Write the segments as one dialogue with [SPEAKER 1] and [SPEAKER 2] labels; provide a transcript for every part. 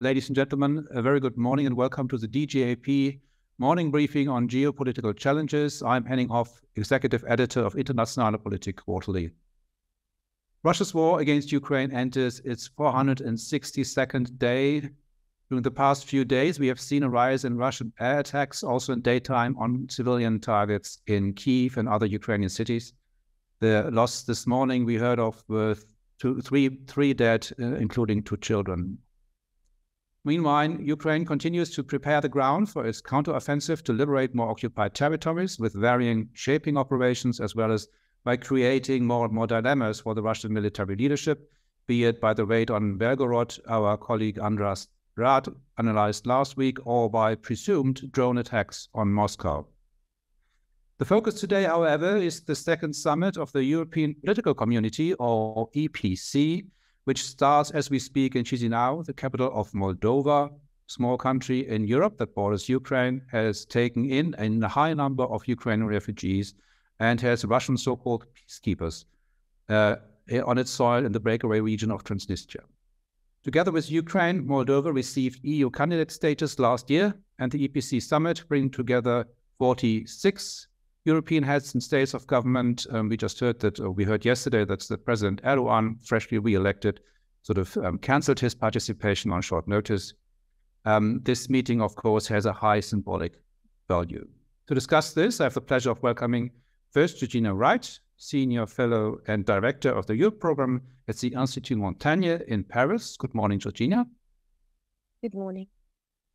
[SPEAKER 1] Ladies and gentlemen, a very good morning and welcome to the DGAP morning briefing on geopolitical challenges. I'm Henning Hoff, Executive Editor of Internationale Politik Quarterly. Russia's war against Ukraine enters its 462nd day. During the past few days, we have seen a rise in Russian air attacks, also in daytime, on civilian targets in Kyiv and other Ukrainian cities. The loss this morning we heard of with three dead, including 2 children. Meanwhile, Ukraine continues to prepare the ground for its counteroffensive to liberate more occupied territories with varying shaping operations, as well as by creating more and more dilemmas for the Russian military leadership, be it by the raid on Belgorod, our colleague Andras Rad analyzed last week, or by presumed drone attacks on Moscow. The focus today, however, is the second summit of the European Political Community, or EPC, which starts as we speak in Chisinau, the capital of Moldova, small country in Europe that borders Ukraine, has taken in a high number of Ukrainian refugees and has Russian so-called peacekeepers on its soil in the breakaway region of Transnistria. Together with Ukraine, Moldova received EU candidate status last year, and the EPC summit bringing together 46 European heads and states of government. We just heard that, we heard yesterday that the President Erdoğan, freshly re-elected, cancelled his participation on short notice. This meeting, of course, has a high symbolic value. To discuss this, I have the pleasure of welcoming first Georgina Wright, Senior Fellow and Director of the Europe Program at the Institut Montaigne in Paris. Good morning, Georgina.
[SPEAKER 2] Good morning.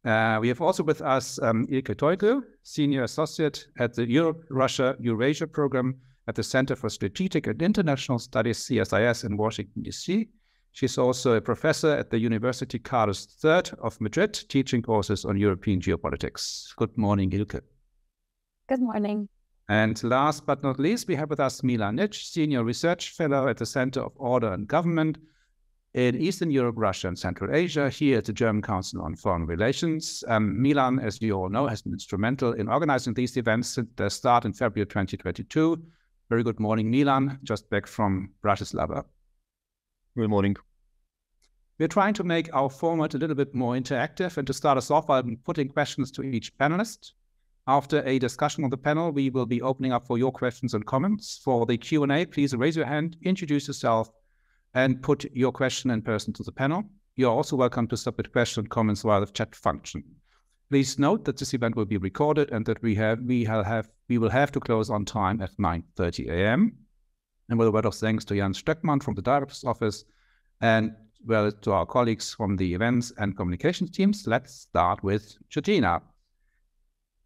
[SPEAKER 1] We have also with us Ilke Toygür, Senior Associate at the Europe-Russia-Eurasia Program at the Center for Strategic and International Studies, CSIS, in Washington, D.C. She's also a professor at the University Carlos III of Madrid, teaching courses on European geopolitics. Good morning, Ilke.
[SPEAKER 2] Good morning.
[SPEAKER 1] And last but not least, we have with us Milan Nič, Senior Research Fellow at the Center of Order and Government in Eastern Europe, Russia, and Central Asia, here at the German Council on Foreign Relations. Milan, as you all know, has been instrumental in organizing these events since their start in February 2022. Very good morning, Milan, just back from Bratislava.
[SPEAKER 3] Good morning.
[SPEAKER 1] We're trying to make our format a little bit more interactive, and to start us off, I'll be putting questions to each panelist. After a discussion on the panel, we will be opening up for your questions and comments. For the Q&A, please raise your hand, introduce yourself, and put your question in person to the panel. You're also welcome to submit questions and comments via the chat function. Please note that this event will be recorded and that we will have to close on time at 9:30 a.m. And with a word of thanks to Jan Stöckmann from the Director's Office and well to our colleagues from the events and communications teams, let's start with Georgina.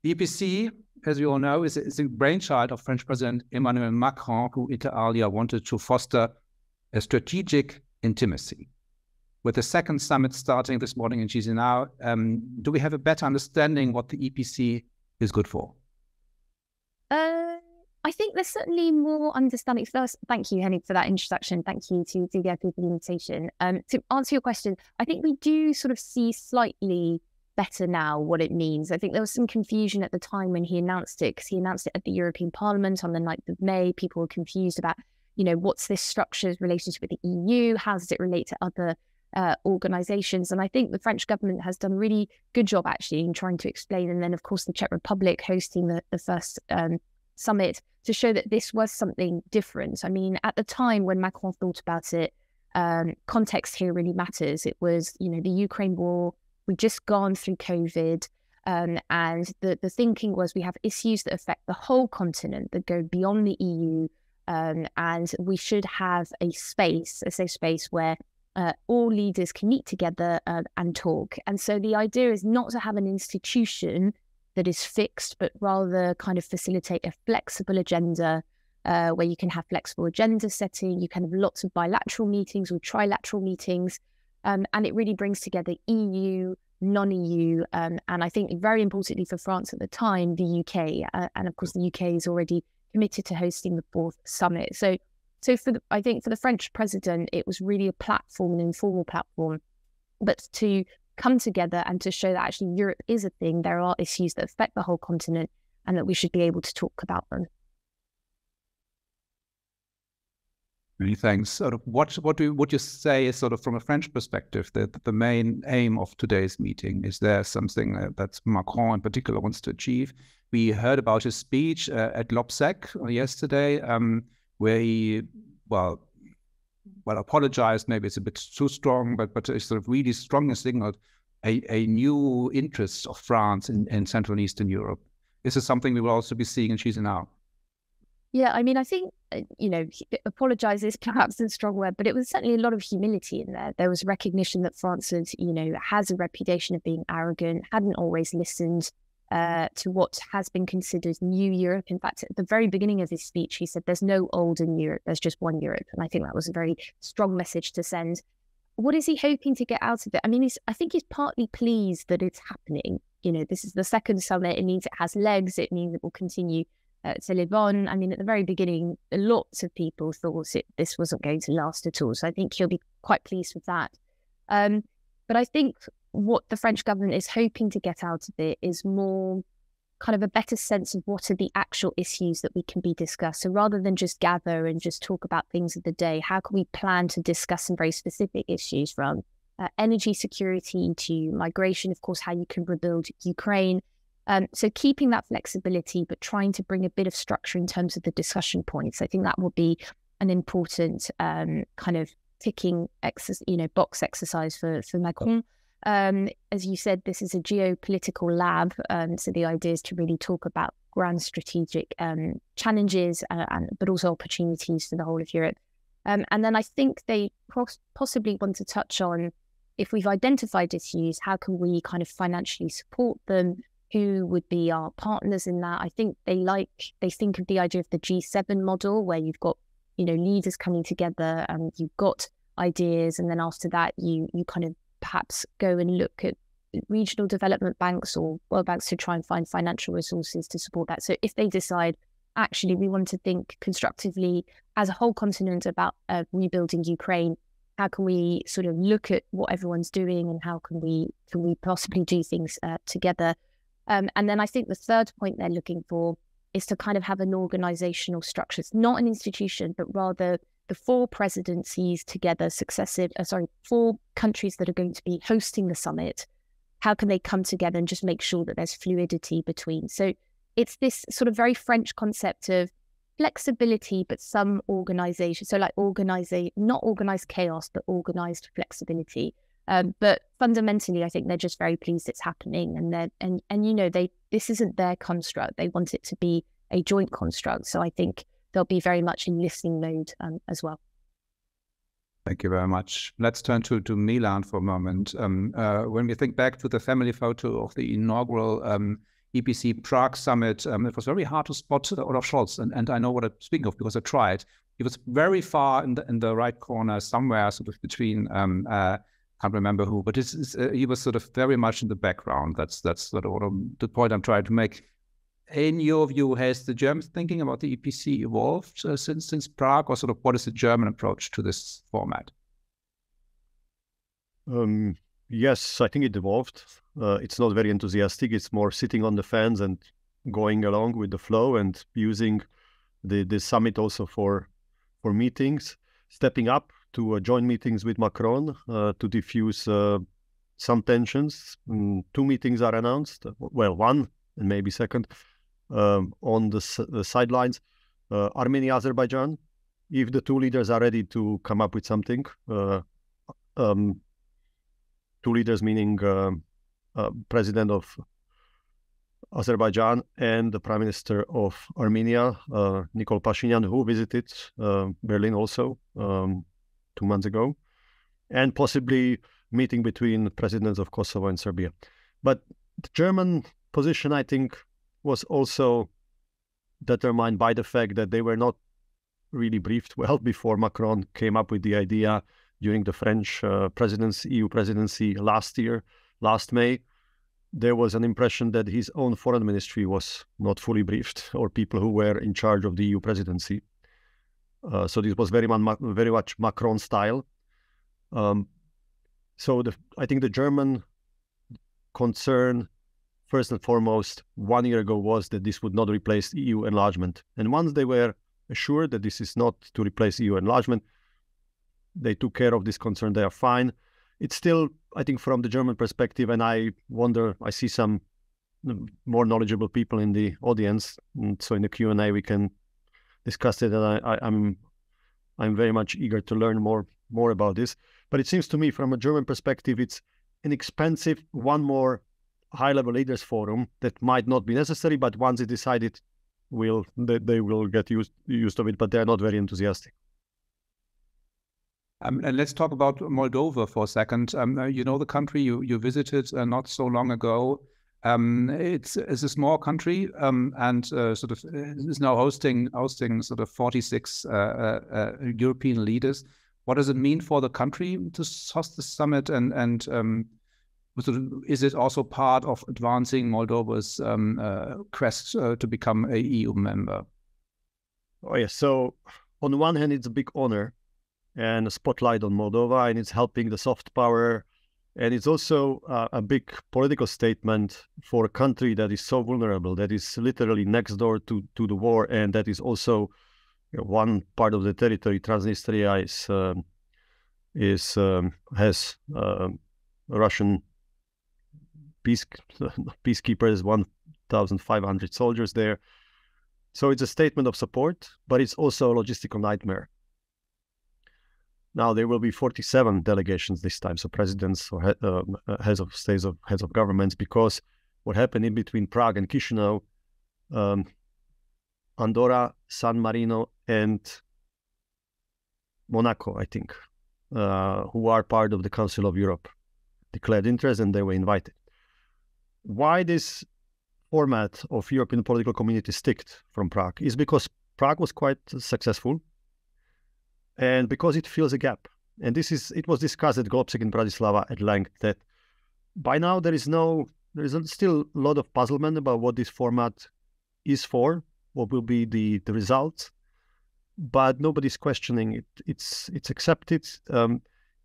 [SPEAKER 1] The EPC, as you all know, is a brainchild of French President Emmanuel Macron, who inter alia wanted to foster a strategic intimacy. With the second summit starting this morning in Chisinau, do we have a better understanding what the EPC is good for?
[SPEAKER 2] I think there's certainly more understanding. First, thank you, Henning, for that introduction. Thank you to DGAP for the invitation. To answer your question, I think we do sort of see slightly better now what it means. I think there was some confusion at the time when he announced it, because he announced it at the European Parliament on the 9th of May. People were confused about, what's this structure's relationship with the EU? How does it relate to other organizations? And I think the French government has done a really good job, actually, in trying to explain. And then, of course, the Czech Republic hosting the first summit to show that this was something different. I mean, at the time when Macron thought about it, context here really matters. It was, the Ukraine war. We'd just gone through COVID. And the thinking was we have issues that affect the whole continent that go beyond the EU. And we should have a safe space where all leaders can meet together and talk. And so the idea is not to have an institution that is fixed, but rather kind of facilitate a flexible agenda where you can have flexible agenda setting. You can have lots of bilateral meetings or trilateral meetings. And it really brings together EU, non-EU, and I think very importantly for France at the time, the UK. And of course, the UK is already committed to hosting the 4th summit. So I think for the French president, it was really a platform, an informal platform, but to come together and to show that actually Europe is a thing. There are issues that affect the whole continent and that we should be able to talk about them.
[SPEAKER 1] Many thanks. Sort of would you say is sort of from a French perspective the main aim of today's meeting? Is there something that Macron in particular wants to achieve? We heard about his speech at l'Obsèque yesterday, where he apologized. Maybe it's a bit too strong, but it's sort of really strongly signaled a new interest of France in Central and Eastern Europe. This is something we will also be seeing in Chisinau.
[SPEAKER 2] Yeah, I mean, I think, apologize is perhaps a strong word, but it was certainly a lot of humility in there. There was recognition that France has a reputation of being arrogant, hadn't always listened to what has been considered new Europe. In fact, at the very beginning of his speech, he said, there's no old in Europe, there's just one Europe. And I think that was a very strong message to send. What is he hoping to get out of it? I mean, I think he's partly pleased that it's happening. This is the second summit. It means it has legs. It means it will continue to live on. I mean, at the very beginning, lots of people thought this wasn't going to last at all. So I think he'll be quite pleased with that. But I think what the French government is hoping to get out of it is more kind of a better sense of what are the actual issues that we can be discussed. So rather than just gather and just talk about things of the day, how can we plan to discuss some very specific issues from energy security to migration, of course, how you can rebuild Ukraine. So keeping that flexibility, but trying to bring a bit of structure in terms of the discussion points. I think that will be an important kind of ticking box exercise for Macron. As you said, this is a geopolitical lab. So the idea is to really talk about grand strategic challenges, but also opportunities for the whole of Europe. And then I think they possibly want to touch on, if we've identified issues, how can we kind of financially support them? Who would be our partners in that? I think they think of the idea of the G7 model, where you've got, leaders coming together and you've got ideas. And then after that, you kind of perhaps go and look at regional development banks or world banks to try and find financial resources to support that. So if they decide, actually, we want to think constructively as a whole continent about rebuilding Ukraine, how can we sort of look at what everyone's doing and how can we possibly do things together? And then I think the third point they're looking for is to kind of have an organizational structure. It's not an institution, but rather the four presidencies together, four countries that are going to be hosting the summit. How can they come together and just make sure that there's fluidity between? So it's this sort of very French concept of flexibility, but some organization. So like not organized chaos, but organized flexibility. But fundamentally, I think they're just very pleased it's happening, and this isn't their construct. They want it to be a joint construct. So I think they'll be very much in listening mode as well.
[SPEAKER 1] Thank you very much. Let's turn to Milan for a moment. When we think back to the family photo of the inaugural EPC Prague summit, it was very hard to spot Olaf Scholz, and I know what I'm speaking of because I tried. He was very far in the right corner, somewhere sort of between. Can't remember who, but he was sort of very much in the background. That's sort of the point I'm trying to make. In your view, has the German thinking about the EPC evolved since Prague, or sort of what is the German approach to this format?
[SPEAKER 3] Yes, I think it evolved. It's not very enthusiastic. It's more sitting on the fence and going along with the flow and using the summit also for meetings, stepping up to join meetings with Macron to diffuse some tensions. 2 meetings are announced. Well, one and maybe second on the sidelines. Armenia, Azerbaijan. If the 2 leaders are ready to come up with something, 2 leaders meaning President of Azerbaijan and the Prime Minister of Armenia, Nikol Pashinyan, who visited Berlin also 2 months ago, and possibly meeting between presidents of Kosovo and Serbia. But the German position, I think, was also determined by the fact that they were not really briefed well before Macron came up with the idea during the French EU presidency last May. There was an impression that his own foreign ministry was not fully briefed, or people who were in charge of the EU presidency. So this was very much Macron style. So I think the German concern, first and foremost, 1 year ago was that this would not replace EU enlargement. And once they were assured that this is not to replace EU enlargement. They took care of this concern. They are fine. It's still, I think, from the German perspective, and I see some more knowledgeable people in the audience, and so in the Q&A we can discuss it. And I'm very much eager to learn more about this. But it seems to me, from a German perspective, it's an expensive one more high-level leaders forum that might not be necessary, but once it's decided, they will get used to it. But they're not very enthusiastic.
[SPEAKER 1] And let's talk about Moldova for a second. You know the country you visited not so long ago. It's a small country and sort of is now hosting sort of 46 European leaders. What does it mean for the country to host the summit? And sort of, is it also part of advancing Moldova's quest to become a EU member?
[SPEAKER 3] Oh yes. So on the one hand, it's a big honor and a spotlight on Moldova, and it's helping the soft power. And it's also a big political statement for a country that is so vulnerable, that is literally next door to the war, and that is also one part of the territory, Transnistria, has Russian peacekeepers, 1,500 soldiers there. So it's a statement of support, but it's also a logistical nightmare. Now there will be 47 delegations this time, so presidents or heads of states or heads of governments, because what happened in between Prague and Chisinau, Andorra, San Marino, and Monaco, I think, who are part of the Council of Europe, declared interest and they were invited. Why this format of European political community sticked from Prague is because Prague was quite successful, and because it fills a gap. And it was discussed at GloBSEC in Bratislava at length that by now there is still a lot of puzzlement about what this format is for, what will be the results, but nobody's questioning it. It's accepted.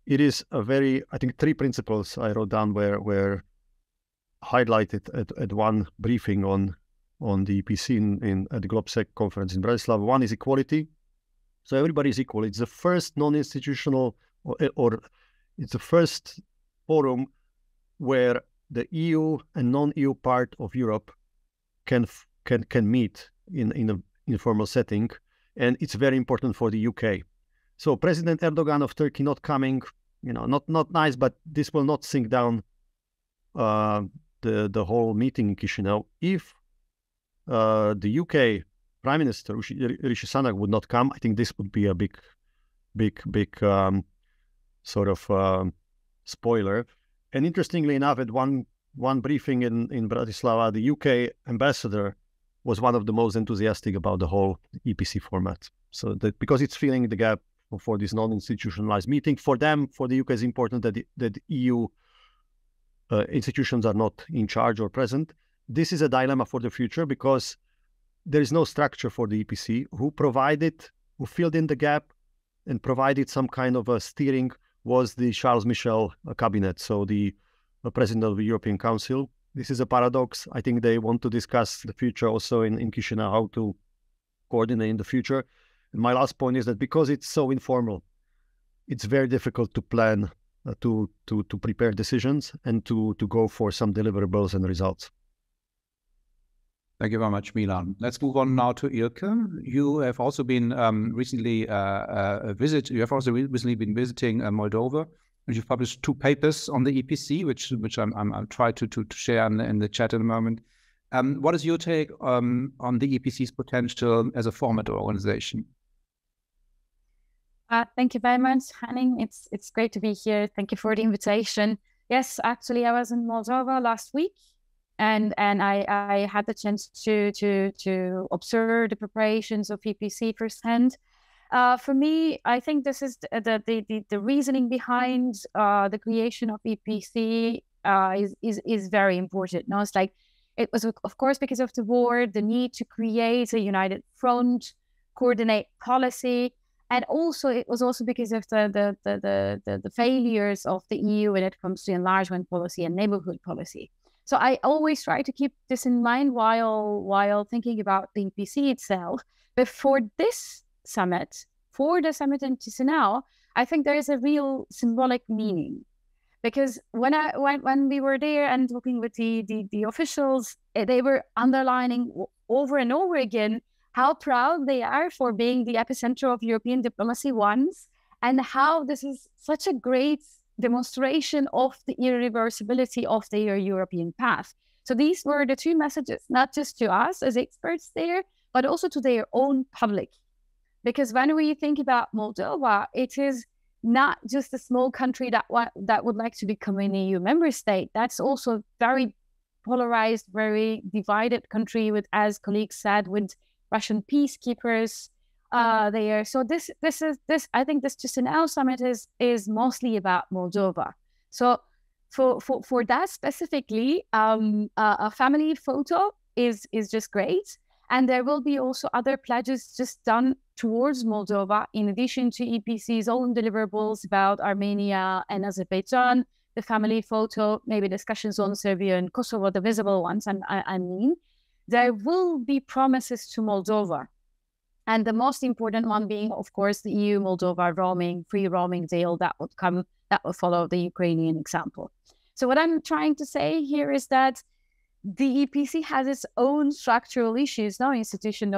[SPEAKER 3] It is I think 3 principles I wrote down were highlighted at one briefing on the EPC at the GloBSEC conference in Bratislava. One is equality. So everybody is equal. It's the first non-institutional, or it's the first forum where the EU and non-EU part of Europe can meet in an informal setting, and it's very important for the UK. So President Erdoğan of Turkey not coming, not nice, but this will not sink down the whole meeting in Chisinau. If the UK Prime Minister Rishi Sunak would not come, I think this would be a big sort of spoiler. And interestingly enough, at one briefing in Bratislava, the UK ambassador was one of the most enthusiastic about the whole EPC format. So that because it's filling the gap for this non-institutionalized meeting, for them, for the UK, is important that EU institutions are not in charge or present. This is a dilemma for the future because there is no structure for the EPC. Who filled in the gap and provided some kind of a steering was the Charles Michel cabinet, so the president of the European Council. This is a paradox. I think they want to discuss the future also in Chisinau, how to coordinate in the future. And my last point is that because it's so informal, it's very difficult to plan, to prepare decisions and to go for some deliverables and results.
[SPEAKER 1] Thank you very much, Milan. Let's move on now to Ilke. You have also been recently recently been visiting Moldova, and you've published 2 papers on the EPC, which I'm trying to share in the chat in a moment. What is your take on the EPC's potential as a format organization?
[SPEAKER 2] Thank you very much, Henning. It's great to be here. Thank you for the invitation. Yes, actually, I was in Moldova last week. And I had the chance to observe the preparations of EPC firsthand. For me, I think this is the reasoning behind the creation of EPC is very important. No, it's like it was, of course, because of the war, the need to create a united front, coordinate policy, and also it was also because of the failures of the EU when it comes to enlargement policy and neighborhood policy. So I always try to keep this in mind while thinking about the EPC itself. But for this summit, for the summit in Chisinau, I think there is a real symbolic meaning. Because when we were there and talking with the officials, they were underlining over and over again how proud they are for being the epicenter of European diplomacy once, and how this is such a great demonstration of the irreversibility of their European path. So these were the two messages, not just to us as experts there, but also to their own public. Because when we think about Moldova, it is not just a small country that would like to become an EU member state. That's also a very polarized, very divided country with, as colleagues said, with Russian peacekeepers there. So this I think this Chisinau summit is mostly about Moldova. So for that specifically, a family photo is just great. And there will be also other pledges just done towards Moldova, in addition to EPC's own deliverables about Armenia and Azerbaijan, the family photo, maybe discussions on Serbia and Kosovo, the visible ones, I mean. There will be promises to Moldova. And the most important one being, of course, the EU-Moldova free roaming deal that will follow the Ukrainian example. So what I'm trying to say here is that the EPC has its own structural issues, no institution,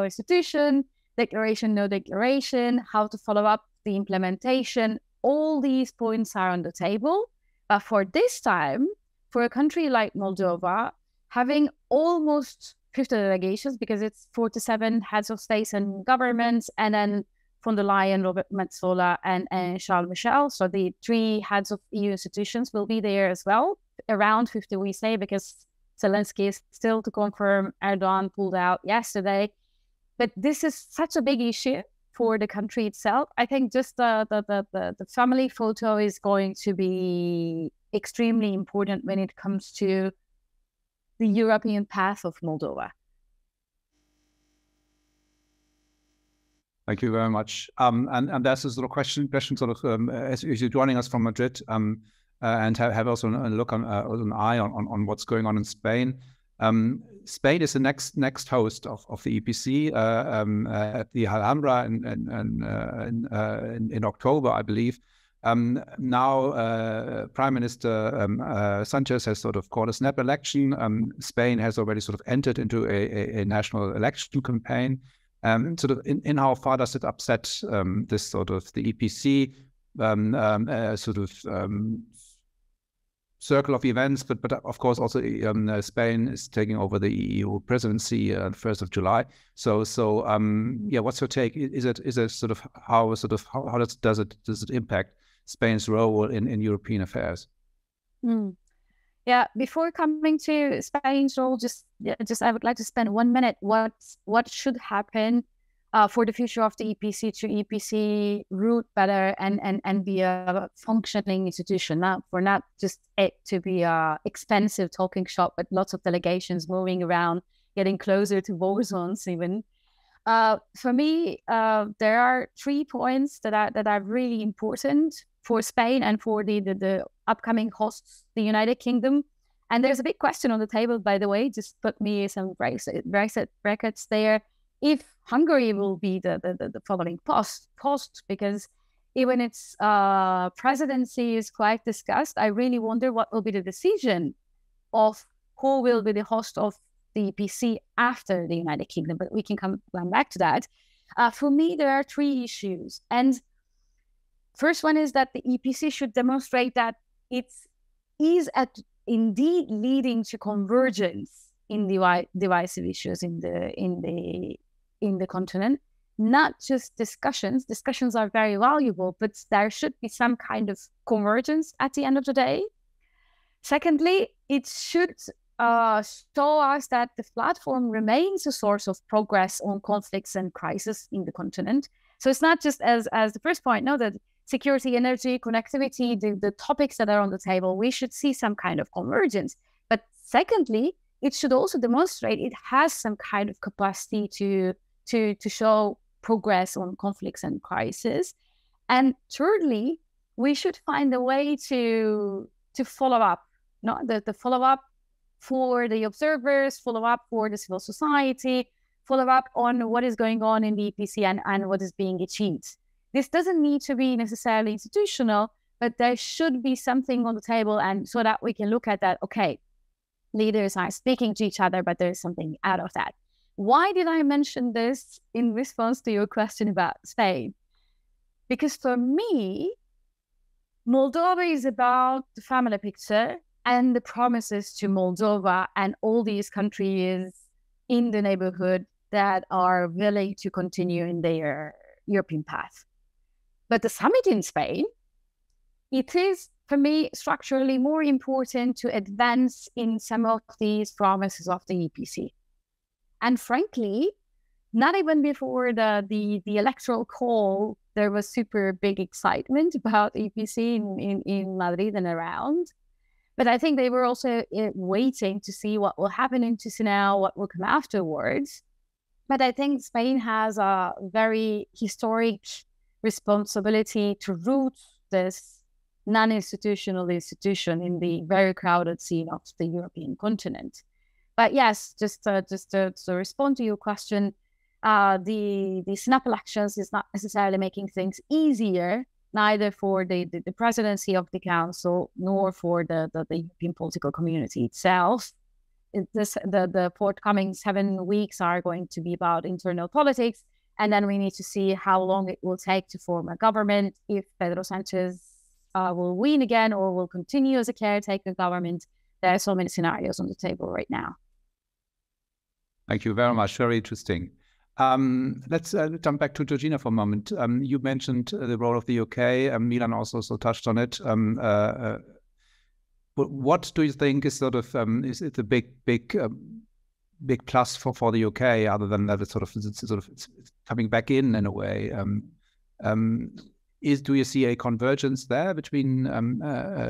[SPEAKER 2] declaration, no declaration, how to follow up the implementation. All these points are on the table. But for this time, for a country like Moldova, having almost 50 delegations, because it's 47 heads of states and governments, and then von der Leyen, Robert Metsola, and Charles Michel. So the 3 heads of EU institutions will be there as well. Around 50, we say, because Zelensky is still to confirm. Erdoğan pulled out yesterday. But this is such a big issue for the country itself. I think just the family photo is going to be extremely important when it comes to the European path of Moldova.
[SPEAKER 1] Thank you very much. And there's a sort of question sort of as you're joining us from Madrid, and have also a look on an eye on what's going on in Spain. Spain is the next host of the EPC at the Alhambra in October, I believe. Now, Prime Minister Sanchez has sort of called a snap election. Spain has already sort of entered into a national election campaign. Sort of in how far does it upset this sort of the EPC sort of circle of events, but of course also Spain is taking over the EU presidency the 1st of July. So yeah, what's your take? Is it sort of how does it impact Spain's role in European affairs?
[SPEAKER 2] Yeah, before coming to Spain's role, just I would like to spend 1 minute what should happen for the future of the EPC to EPC route better and be a functioning institution, not just it to be a expensive talking shop with lots of delegations moving around, getting closer to war zones even. For me, there are 3 points that are really important for Spain and for the upcoming hosts, the United Kingdom. And there's a big question on the table, by the way, just put me some Brexit brackets there. If Hungary will be the following post, because even its presidency is quite discussed, I really wonder what will be the decision of who will be the host of the EPC after the United Kingdom, but we can come back to that. For me, there are 3 issues. And first one is that the EPC should demonstrate that it is indeed leading to convergence in divisive issues in the continent, not just discussions. Discussions are very valuable, but there should be some kind of convergence at the end of the day. Secondly, it should show us that the platform remains a source of progress on conflicts and crises in the continent. So it's not just as the first point, no, that security, energy, connectivity, the topics that are on the table, we should see some kind of convergence. But secondly, it should also demonstrate it has some kind of capacity to show progress on conflicts and crises. And thirdly, we should find a way to follow up, the follow-up for the observers, follow up for the civil society, follow up on what is going on in the EPC and what is being achieved. This doesn't need to be necessarily institutional, but there should be something on the table, and so that we can look at that, okay, leaders are speaking to each other, but there's something out of that. Why did I mention this in response to your question about Spain? Because for me, Moldova is about the family picture and the promises to Moldova and all these countries in the neighborhood that are willing to continue in their European path. But the summit in Spain, it is, for me, structurally more important to advance in some of these promises of the EPC. And frankly, not even before the electoral call, there was super big excitement about EPC in Madrid and around. But I think they were also waiting to see what will happen in Chisinau, what will come afterwards. But I think Spain has a very historic responsibility to root this non-institutional institution in the very crowded scene of the European continent. But yes, just to respond to your question, the snap elections is not necessarily making things easier, neither for the presidency of the council nor for the European political community itself. The forthcoming 7 weeks are going to be about internal politics, and then we need to see how long it will take to form a government, if Pedro Sánchez will win again or will continue as a caretaker government. There are so many scenarios on the table right now.
[SPEAKER 1] Thank you very much. Very interesting. Let's jump back to Georgina for a moment. You mentioned the role of the UK. Milan also touched on it. What do you think is sort of is it a big plus for the UK, other than that it's coming back in a way? Do you see a convergence there between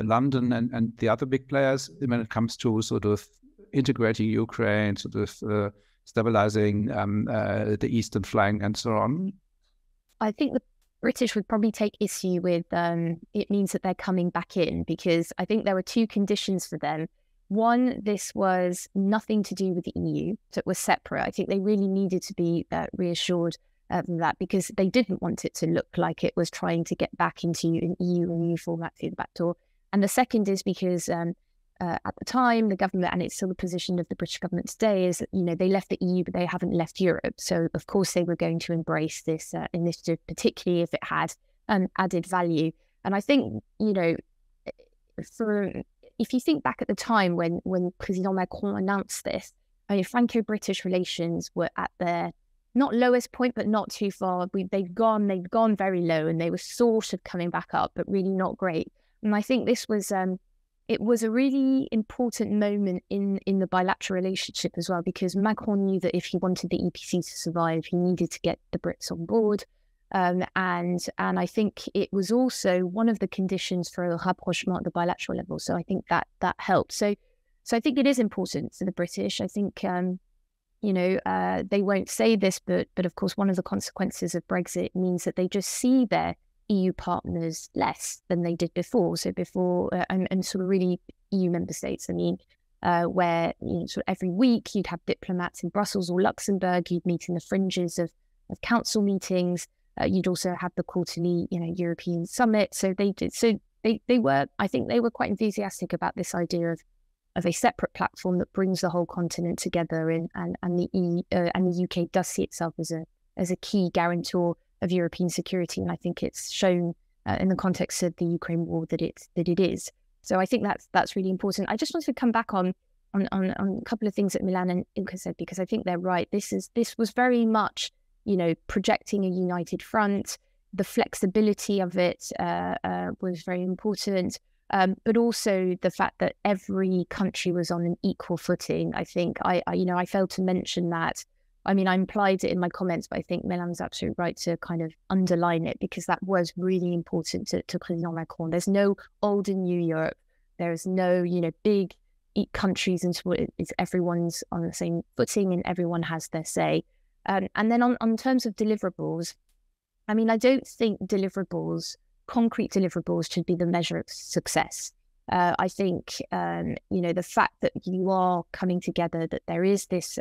[SPEAKER 1] London and the other big players when it comes to sort of integrating Ukraine, sort of stabilizing the eastern flank and so on?
[SPEAKER 2] I think the British would probably take issue with it means that they're coming back in, because I think there were two conditions for them. One, this was nothing to do with the EU, so it was separate. I think they really needed to be reassured of that, because they didn't want it to look like it was trying to get back into an EU format through the back door. And the second is because at the time, the government, and it's still the position of the British government today, is that, they left the EU, but they haven't left Europe. So, of course, they were going to embrace this initiative, particularly if it had added value. And I think, if you think back at the time when President Macron announced this, Franco-British relations were at their not lowest point, but not too far. They'd gone very low, and they were sort of coming back up, but really not great. And I think this was it was a really important moment in the bilateral relationship as well, because Macron knew that if he wanted the EPC to survive, he needed to get the Brits on board. And I think it was also one of the conditions for a rapprochement at the bilateral level. So I think that helped. So I think it is important for the British. I think, they won't say this, but of course, one of the consequences of Brexit means that they just see their EU partners less than they did before. So before, and sort of really EU member states, where sort of every week you'd have diplomats in Brussels or Luxembourg, you'd meet in the fringes of council meetings. You'd also have the quarterly, European summit. So they did. So they were. I think they were quite enthusiastic about this idea of a separate platform that brings the whole continent together. And the UK does see itself as a key guarantor of European security, and I think it's shown in the context of the Ukraine war that it is. So I think that's really important. I just wanted to come back on a couple of things that Milan and Ilka said, because I think they're right. This was very much projecting a united front. The flexibility of it was very important, but also the fact that every country was on an equal footing. I think I failed to mention that. I implied it in my comments, but I think Milan's absolutely right to kind of underline it, because that was really important to President Macron. There's no old and new Europe. There's no, big countries, and so it's everyone's on the same footing and everyone has their say. And then on terms of deliverables, I don't think concrete deliverables should be the measure of success. I think, the fact that you are coming together, that there is this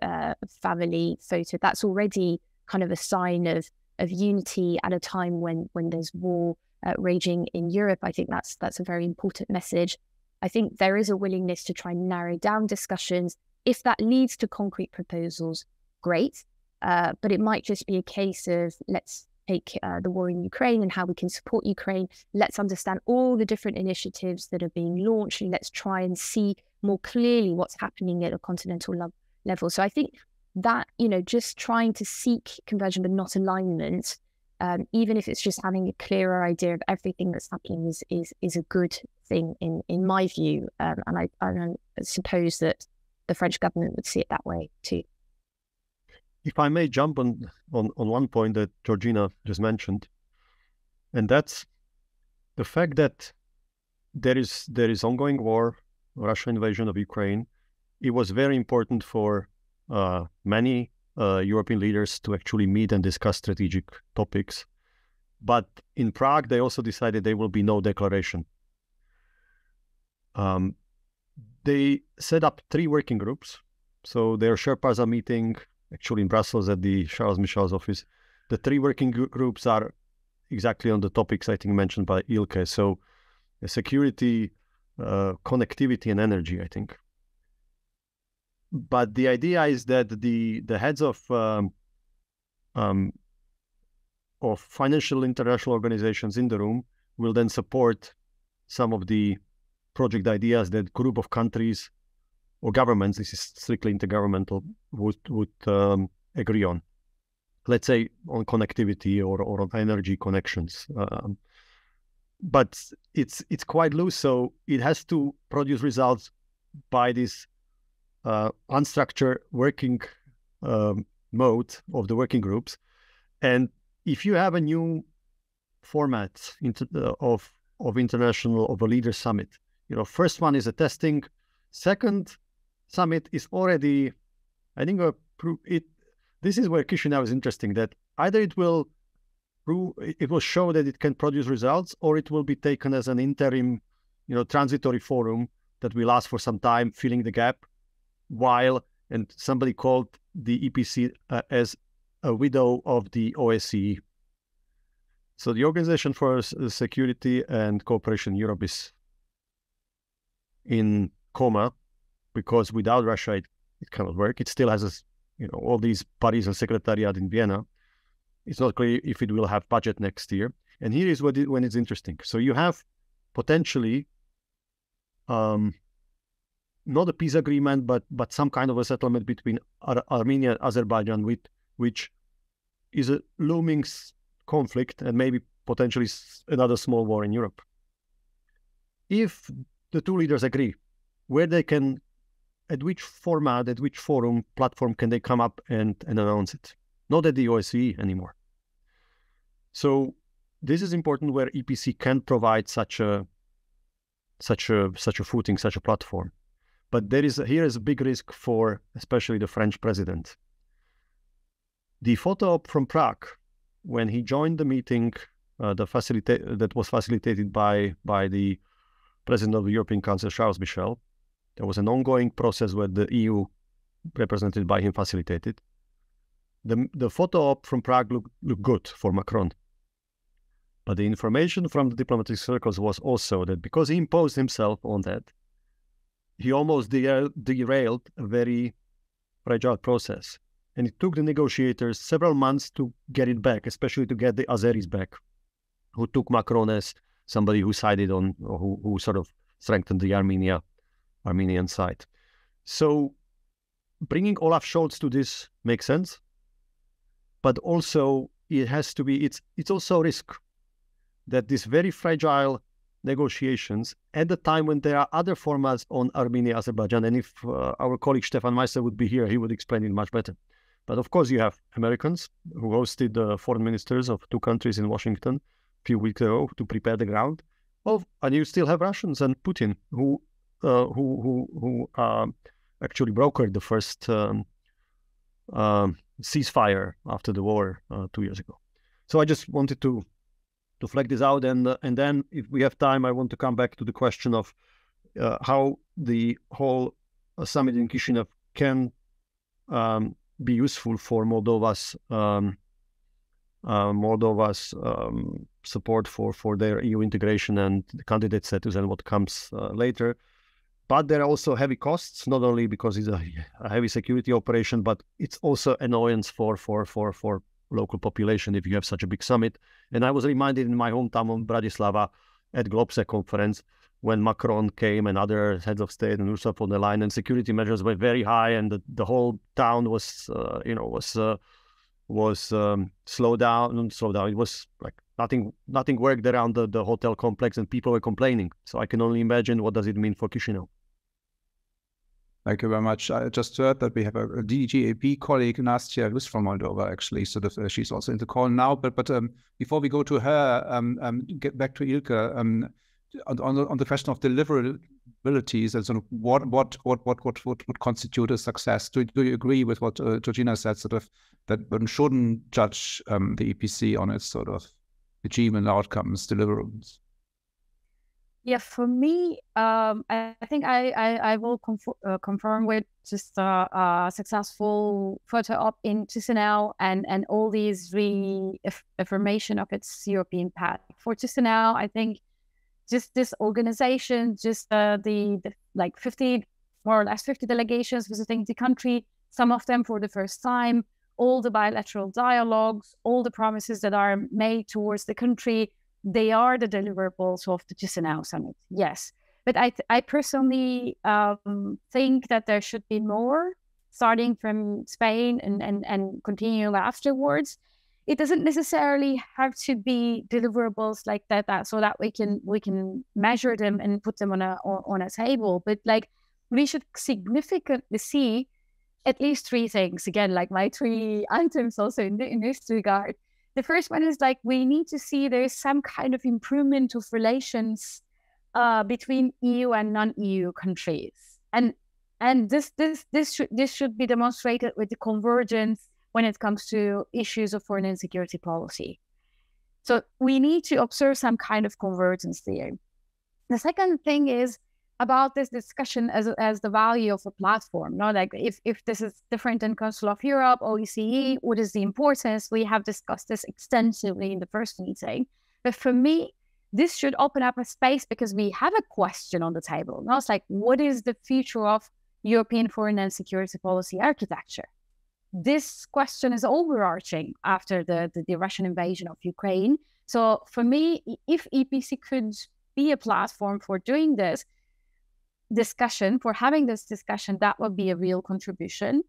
[SPEAKER 2] family photo, that's already kind of a sign of unity at a time when there's war raging in Europe. I think that's a very important message. I think there is a willingness to try and narrow down discussions. If that leads to concrete proposals, great. But it might just be a case of, let's take the war in Ukraine and how we can support Ukraine. Let's understand all the different initiatives that are being launched, and let's try and see more clearly what's happening at a continental level. So I think that, just trying to seek conversion but not alignment, even if it's just having a clearer idea of everything that's happening, is a good thing in my view. And I suppose that the French government would see it that way too.
[SPEAKER 3] If I may jump on one point that Georgina just mentioned, and that's the fact that there is ongoing war, Russian invasion of Ukraine. It was very important for many European leaders to actually meet and discuss strategic topics. But in Prague, they also decided there will be no declaration. They set up 3 working groups. So their Sherpas are meeting actually in Brussels at the Charles Michel's office. The 3 working groups are exactly on the topics I think mentioned by Ilke. So security, connectivity, and energy, I think. But the idea is that the heads of financial international organizations in the room will then support some of the project ideas that group of countries or governments, this is strictly intergovernmental, would agree on. Let's say on connectivity or on energy connections. But it's quite loose, so it has to produce results by this unstructured working mode of the working groups. And if you have a new format of a leaders summit, first one is a testing, second summit is already, I think, this is where Chisinau is interesting, that either it will show that it can produce results, or it will be taken as an interim, transitory forum that will last for some time, filling the gap, and somebody called the EPC as a widow of the OSCE. So the Organization for Security and Cooperation in Europe is in coma, because without Russia it cannot work. It still has all these bodies and secretariat in Vienna. It's not clear if it will have budget next year. And here is when it's interesting. So you have potentially not a peace agreement, but some kind of a settlement between Armenia and Azerbaijan, which is a looming conflict and maybe potentially another small war in Europe. If the 2 leaders agree, where they can, at which format, at which forum, platform can they come up and announce it? Not at the OSCE anymore. So this is important, where EPC can provide such a footing, such a platform. But here is a big risk for especially the French president. The photo op from Prague, when he joined the meeting that was facilitated by the President of the European Council, Charles Michel, there was an ongoing process where the EU, represented by him, facilitated. The photo op from Prague looked good for Macron. But the information from the diplomatic circles was also that because he imposed himself on that, he almost derailed a very fragile process. And it took the negotiators several months to get it back, especially to get the Azeris back, who took Macron as somebody who sided on, or who sort of strengthened the Armenian side. So bringing Olaf Scholz to this makes sense, but also it has to be, it's also a risk that these very fragile negotiations at the time when there are other formats on Armenia, Azerbaijan, and if our colleague Stefan Meister would be here, he would explain it much better. But of course you have Americans who hosted the foreign ministers of 2 countries in Washington a few weeks ago to prepare the ground. And you still have Russians and Putin who actually brokered the first ceasefire after the war 2 years ago. So I just wanted to flag this out, and then if we have time, I want to come back to the question of how the whole summit in Chisinau can be useful for Moldova's support for their EU integration and the candidate status and what comes later. But there are also heavy costs, not only because it's a heavy security operation, but it's also annoyance for local population if you have such a big summit. And I was reminded in my hometown of Bratislava at GlobeSec conference when Macron came and other heads of state and Ursula von der Leyen, and security measures were very high, and the whole town was slowed down. It was like nothing worked around the hotel complex, and people were complaining. So I can only imagine what does it mean for Chisinau.
[SPEAKER 1] Thank you very much. I just heard that we have a DGAP colleague, Nastya, who's from Moldova, actually. So that, she's also in the call now. But before we go to her, get back to Ilka on the question of deliverabilities and sort of what would constitute a success. Do you agree with what Georgina said, sort of that one shouldn't judge the EPC on its sort of achievement, outcomes, deliverables?
[SPEAKER 2] Yeah, for me, I think I will confirm with just a successful photo op in Chisinau and all these reaffirmation of its European path. For Chisinau, I think just this organization, just the like 50, more or less 50 delegations visiting the country, some of them for the first time, all the bilateral dialogues, all the promises that are made towards the country, they are the deliverables of the Chisinau summit, yes. But I personally think that there should be more, starting from Spain and continuing afterwards. It doesn't necessarily have to be deliverables like that so that we can measure them and put them on a table. But like we should significantly see at least three things. Again, like my three items also in this regard. The first one is like we need to see there's some kind of improvement of relations between EU and non-EU countries, and this should be demonstrated with the convergence when it comes to issues of foreign and security policy. So we need to observe some kind of convergence there. The second thing is about this discussion as the value of a platform. No, like if this is different than Council of Europe, OECE, what is the importance? We have discussed this extensively in the first meeting. But for me, this should open up a space because we have a question on the table. Now it's like, what is the future of European foreign and security policy architecture? This question is overarching after the Russian invasion of Ukraine. So for me, if EPC could be a platform for doing this discussion, for having this discussion, that would be a real contribution.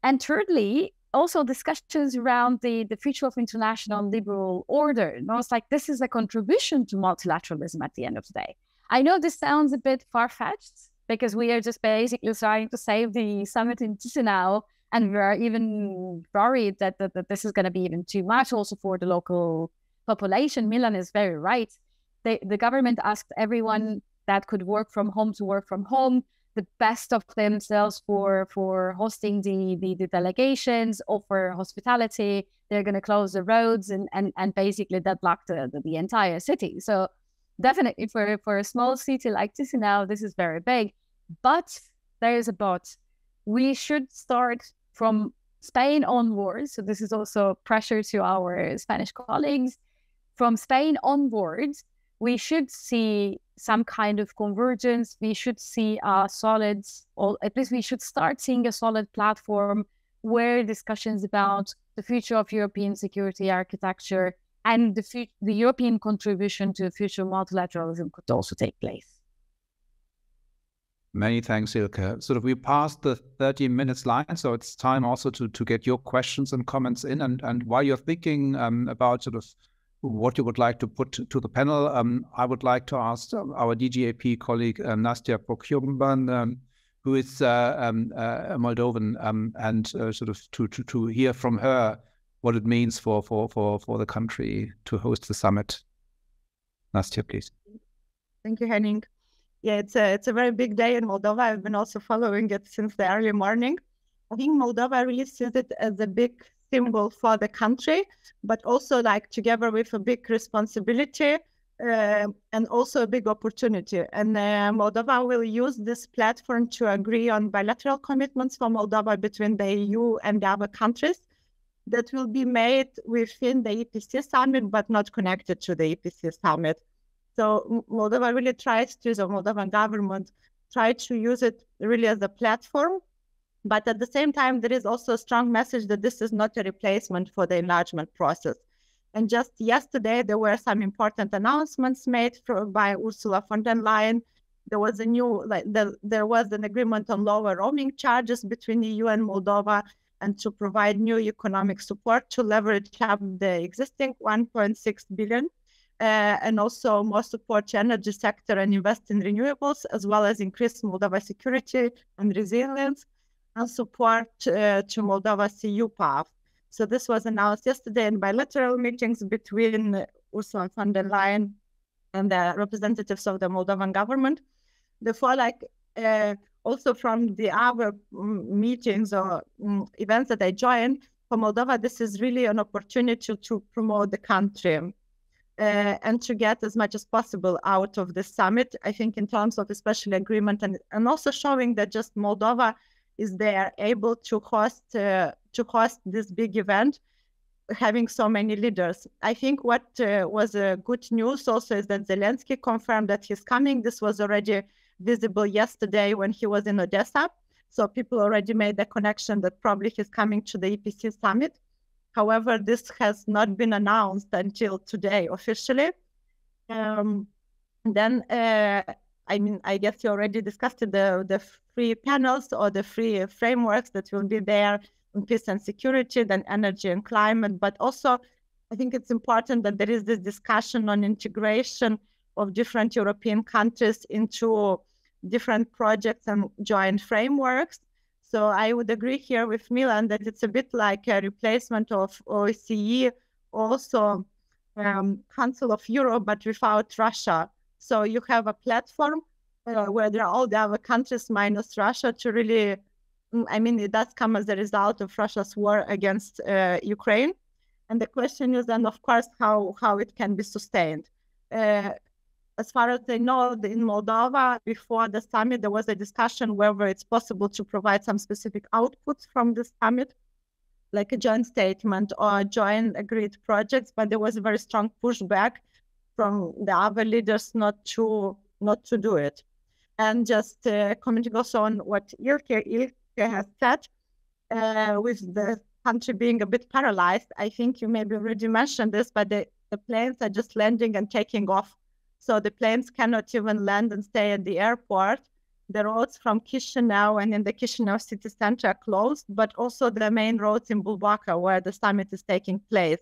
[SPEAKER 2] And thirdly, also discussions around the future of international liberal order. You know, it's like this is a contribution to multilateralism at the end of the day. I know this sounds a bit far-fetched because we are just basically trying to save the summit in Chisinau, and we're even worried that this is going to be even too much also for the local population. Milan is very right. The government asked everyone that could work from home to work from home, the best of themselves for hosting the delegations, offer hospitality. They're going to close the roads and basically deadlock the entire city. So definitely for a small city like Chisinau, this is very big. But there is a but. We should start from Spain onwards. So this is also pressure to our Spanish colleagues. From Spain onwards, we should see some kind of convergence. We should see a solid, or at least we should start seeing a solid platform where discussions about the future of European security architecture and the European contribution to future multilateralism could also take place.
[SPEAKER 1] Many thanks, Ilka. Sort of we passed the 30 minutes line, so it's time also to get your questions and comments in. And while you're thinking about sort of what you would like to put to the panel, I would like to ask our DGAP colleague, Nastya Pociumban, who is a Moldovan, and sort of to hear from her what it means for the country to host the summit. Nastya, please.
[SPEAKER 4] Thank you, Henning. Yeah, it's a very big day in Moldova. I've been also following it since the early morning. I think Moldova really sees it as a big symbol for the country, but also like together with a big responsibility and also a big opportunity. And Moldova will use this platform to agree on bilateral commitments for Moldova between the EU and the other countries that will be made within the EPC summit, but not connected to the EPC summit. So Moldova really tries to, the Moldovan government try to use it really as a platform. But at the same time, there is also a strong message that this is not a replacement for the enlargement process. And just yesterday, there were some important announcements made by Ursula von der Leyen. There was a new, there was an agreement on lower roaming charges between the EU and Moldova, and to provide new economic support to leverage up the existing 1.6 billion, and also more support to energy sector and invest in renewables, as well as increase Moldova security and resilience, and support to Moldova's EU path. So this was announced yesterday in bilateral meetings between Ursula von der Leyen and the representatives of the Moldovan government. Therefore, also from the other meetings or events that I joined, for Moldova, this is really an opportunity to promote the country and to get as much as possible out of the summit, I think, in terms of especially agreement and also showing that just Moldova is there able to host this big event, having so many leaders. I think what was good news also is that Zelensky confirmed that he's coming. This was already visible yesterday when he was in Odessa. So people already made the connection that probably he's coming to the EPC summit. However, this has not been announced until today officially. I guess you already discussed the free panels or the free frameworks that will be there on peace and security, then energy and climate. But also, I think it's important that there is this discussion on integration of different European countries into different projects and joint frameworks. So I would agree here with Milan that it's a bit like a replacement of OSCE, also Council of Europe, but without Russia. So you have a platform where there are all the other countries minus Russia to really, it does come as a result of Russia's war against Ukraine. And the question is then, of course, how it can be sustained. As far as I know, in Moldova, before the summit, there was a discussion whether it's possible to provide some specific outputs from the summit, like a joint statement or joint agreed projects, but there was a very strong pushback from the other leaders not to do it. And just commenting also on what Ilke has said, with the country being a bit paralyzed, I think you maybe already mentioned this, but the planes are just landing and taking off. So the planes cannot even land and stay at the airport. The roads from Chisinau and in the Chisinau city center are closed, but also the main roads in Bulbaca where the summit is taking place.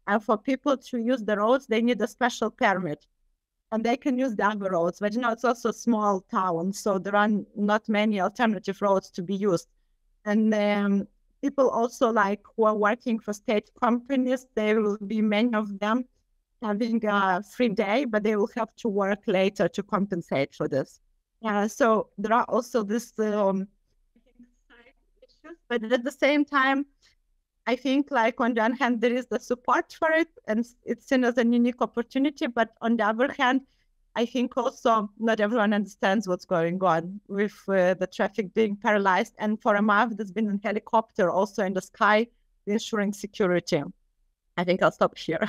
[SPEAKER 4] And for people to use the roads, they need a special permit. And they can use the other roads, but it's also a small town, so there are not many alternative roads to be used. And people also who are working for state companies, there will be many of them having a free day, but they will have to work later to compensate for this. So there are also this side issues, but at the same time, I think on the one hand, there is the support for it and it's seen as a unique opportunity. But on the other hand, I think also not everyone understands what's going on with the traffic being paralyzed. And for a month, there's been a helicopter also in the sky ensuring security. I think I'll stop here.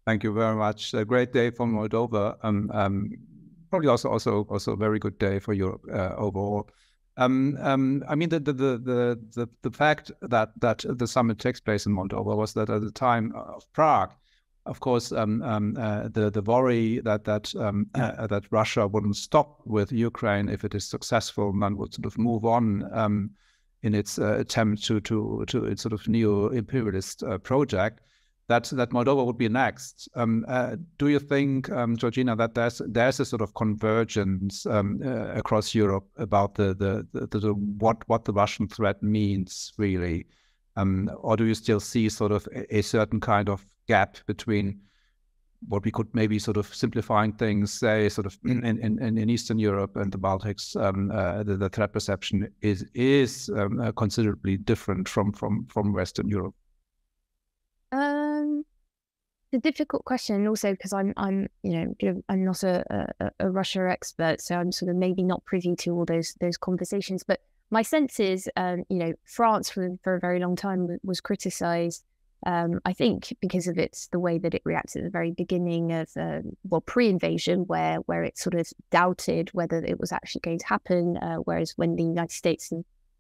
[SPEAKER 1] Thank you very much. A great day for Moldova. Probably also a very good day for Europe overall. The fact that the summit takes place in Moldova was that at the time of Prague, of course, the worry that Russia wouldn't stop with Ukraine if it is successful and would sort of move on in its attempt to its sort of neo-imperialist project. That Moldova would be next. Do you think, Georgina, that there's a sort of convergence across Europe about what the Russian threat means really, or do you still see sort of a certain kind of gap between what we could maybe sort of simplifying things say sort of in Eastern Europe and the Baltics, the threat perception is considerably different from Western Europe?
[SPEAKER 2] a difficult question, also because I'm not a Russia expert, so I'm sort of maybe not privy to all those conversations. But my sense is, France for a very long time was criticised. I think because of the way that it reacted at the very beginning of pre-invasion, where it sort of doubted whether it was actually going to happen, whereas when the United States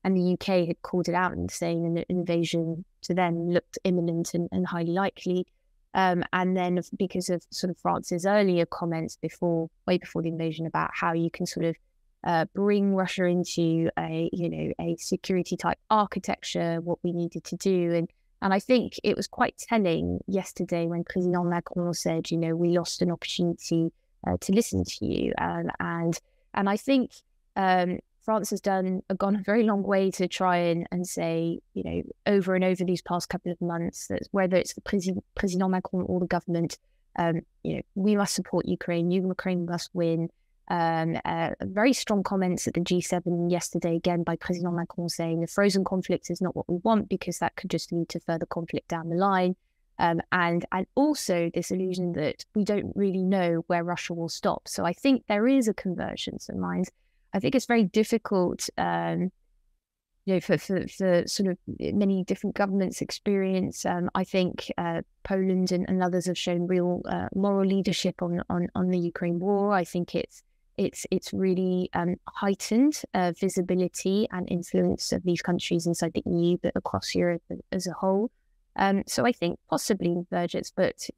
[SPEAKER 2] and the UK had called it out and saying an invasion to them looked imminent and highly likely. And then because of sort of France's earlier comments way before the invasion about how you can sort of bring Russia into a security type architecture, what we needed to do. And I think it was quite telling yesterday when President Macron said, we lost an opportunity to listen to you. And I think France has gone a very long way to try and say, over and over these past couple of months, that whether it's the President Macron or the government, we must support Ukraine. Ukraine must win. Very strong comments at the G7 yesterday, again by President Macron, saying the frozen conflict is not what we want because that could just lead to further conflict down the line. And also this illusion that we don't really know where Russia will stop. So I think there is a convergence of minds. I think it's very difficult, for sort of many different governments' experience. I think Poland and others have shown real moral leadership on the Ukraine war. I think it's really heightened visibility and influence of these countries inside the EU, but across Europe as a whole. So I think possibly convergence, but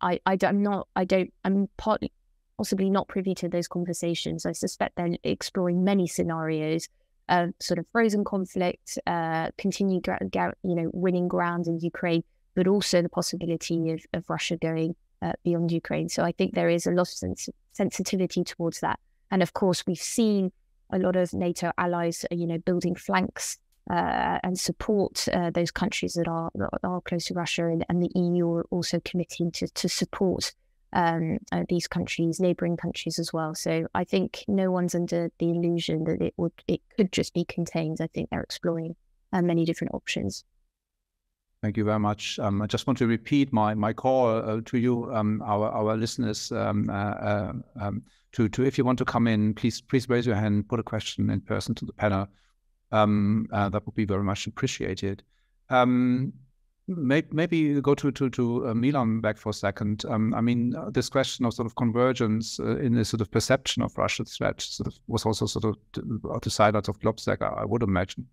[SPEAKER 2] I'm partly possibly not privy to those conversations. I suspect they're exploring many scenarios of sort of frozen conflict, continued winning ground in Ukraine, but also the possibility of Russia going beyond Ukraine. So I think there is a lot of sensitivity towards that. And of course, we've seen a lot of NATO allies, building flanks and support those countries that are close to Russia, and the EU are also committing to support these countries, neighbouring countries as well. So I think no one's under the illusion that it could just be contained. I think they're exploring many different options.
[SPEAKER 1] Thank you very much. I just want to repeat my call to you, our listeners, to if you want to come in, please raise your hand, put a question in person to the panel. That would be very much appreciated. Maybe go to Milan back for a second. This question of sort of convergence in the sort of perception of Russia's threat sort of was also sort of the sidelines of Globsec, I would imagine.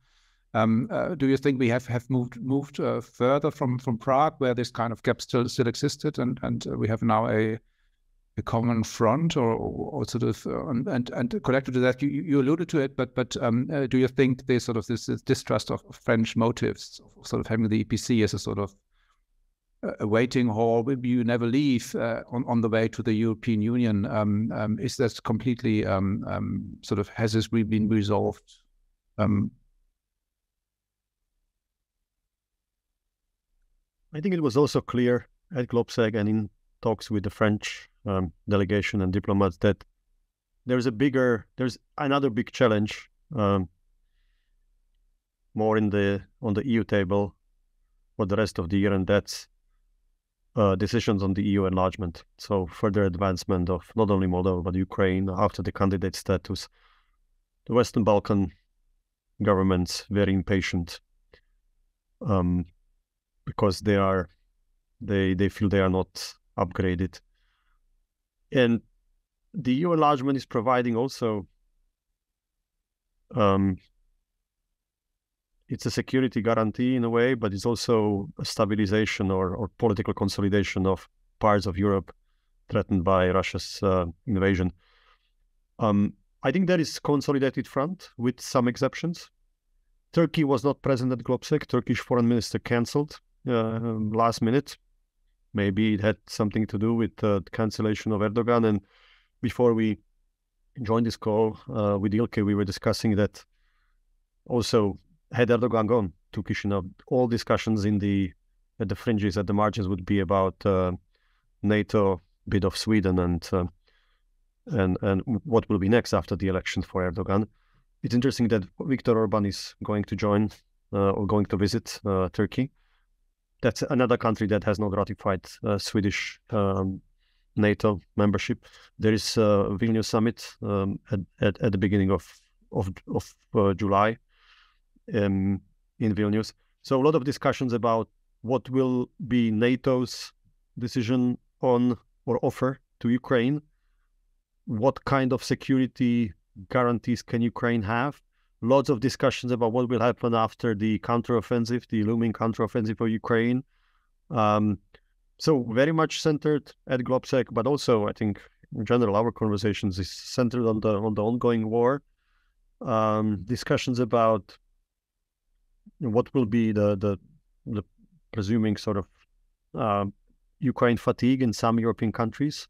[SPEAKER 1] Do you think we have moved further from Prague, where this kind of gap still existed, and we have now a common front, or sort of and connected to that, you alluded to it, but do you think there's sort of this distrust of French motives, sort of having the EPC as a sort of a waiting hall, maybe you never leave on the way to the European Union? Is that completely sort of, has this been resolved?
[SPEAKER 3] I think it was also clear at Globsec and in talks with the French delegation and diplomats that there's another big challenge more on the EU table for the rest of the year, and that's decisions on the EU enlargement. So further advancement of not only Moldova but Ukraine after the candidate status. The Western Balkan governments very impatient because they feel they are not upgraded. And the EU enlargement is providing also, it's a security guarantee in a way, but it's also a stabilization or political consolidation of parts of Europe threatened by Russia's invasion. I think there is consolidated front with some exceptions. Turkey was not present at Globsec. Turkish foreign minister cancelled last minute. Maybe it had something to do with the cancellation of Erdoğan. And before we joined this call with Ilke, we were discussing that also, had Erdoğan gone to Chisinau, all discussions at the fringes, at the margins, would be about NATO, bid of Sweden, and what will be next after the election for Erdoğan. It's interesting that Viktor Orban is going to join or going to visit Turkey. that's another country that has not ratified Swedish NATO membership. There is a Vilnius summit at the beginning of July in Vilnius. So a lot of discussions about what will be NATO's decision on or offer to Ukraine. What kind of security guarantees can Ukraine have? Lots of discussions about what will happen after the counteroffensive, the looming counteroffensive of Ukraine. So very much centered at GlobSec, but also I think in general our conversations is centered on the ongoing war. Discussions about what will be the presuming sort of Ukraine fatigue in some European countries.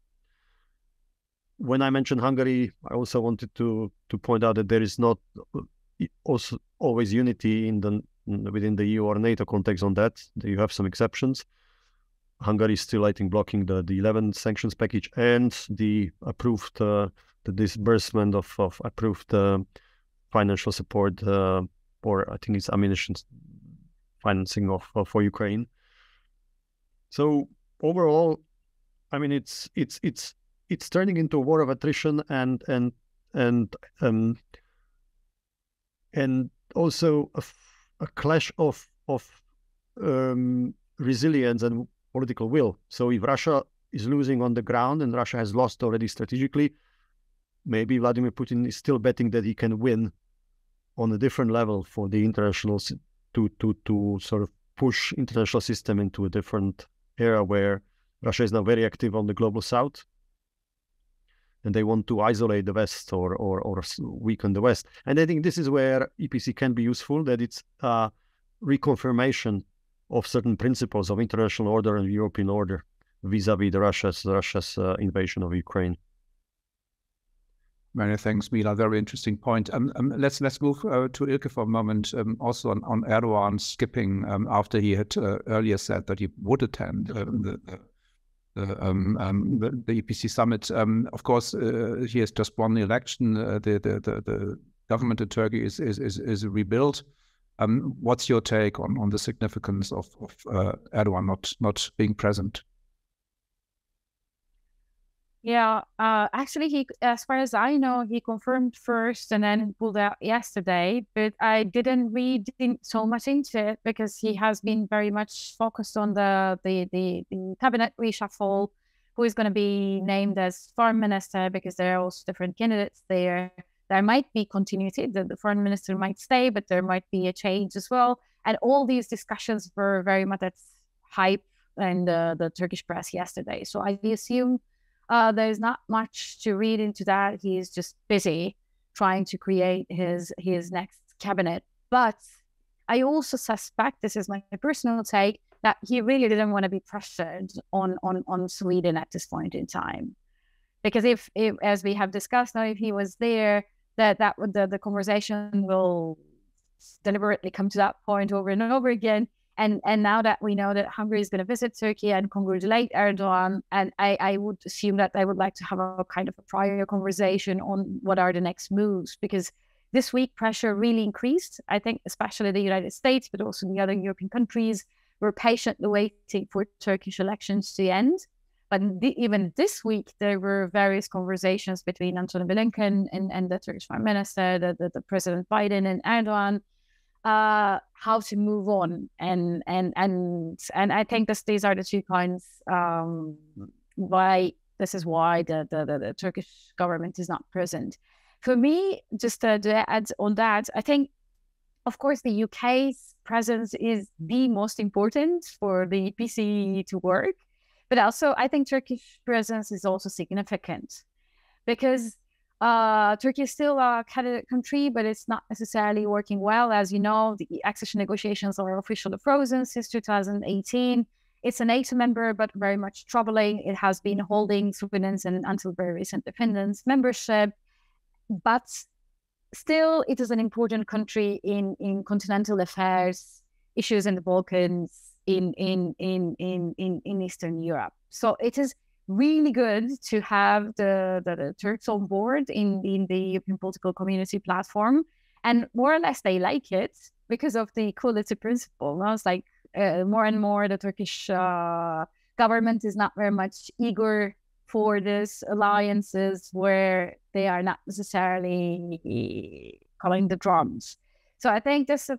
[SPEAKER 3] When I mentioned Hungary, I also wanted to point out that there is not also always unity within the EU or NATO context on that. You have some exceptions. Hungary is still, I think, blocking the 11th sanctions package and the approved the disbursement of approved financial support or I think it's ammunition financing for Ukraine. So overall, I mean, it's turning into a war of attrition and also a clash of resilience and political will. So if Russia is losing on the ground and Russia has lost already strategically, maybe Vladimir Putin is still betting that he can win on a different level for the international to sort of push international system into a different era where Russia is now very active on the global south, and they want to isolate the West or weaken the West. And I think this is where EPC can be useful, that it's a reconfirmation of certain principles of international order and European order vis-a-vis Russia's invasion of Ukraine.
[SPEAKER 1] Many thanks, Mila. Very interesting point. Let's move to Ilke for a moment. Also on Erdoğan skipping after he had earlier said that he would attend the EPC summit. Of course, he has just won the election. The government in Turkey is rebuilt. What's your take on the significance of Erdoğan not being present?
[SPEAKER 2] Yeah, actually, he, as far as I know, he confirmed first and then pulled out yesterday. But I didn't read so much into it because he has been very much focused on the cabinet reshuffle, who is going to be named as foreign minister, because there are also different candidates there. There might be continuity. The foreign minister might stay, but there might be a change as well. And all these discussions were very much at hype in the Turkish press yesterday. So I assume there's not much to read into that. He's just busy trying to create his next cabinet. But I also suspect, this is my personal take, that he really didn't want to be pressured on Sweden at this point in time. Because if as we have discussed now, if he was there, the conversation will deliberately come to that point over and over again. And now that we know that Hungary is going to visit Turkey and congratulate Erdoğan, and I would assume that they would like to have a kind of a prior conversation on what are the next moves, because this week pressure really increased. I think especially the United States, but also the other European countries were patiently waiting for Turkish elections to end. But even this week, there were various conversations between Antony Blinken and the Turkish Prime Minister, the President Biden and Erdoğan, how to move on, and I think these are the 2 points why the Turkish government is not present. For me, just to add on that, I think, of course, the UK's presence is the most important for the EPC to work, but also I think Turkish presence is also significant because Turkey is still a candidate country, but it's not necessarily working well. As you know, the accession negotiations are officially frozen since 2018. It's a NATO member, but very much troubling. It has been holding Sweden's and until very recent independence membership, but still it is an important country in continental affairs, issues in the Balkans, in Eastern Europe. So it is really good to have the Turks on board in the European political community platform, and more or less they like it because of the equality principle. Now it's like more and more the Turkish government is not very much eager for these alliances where they are not necessarily calling the drums. So I think this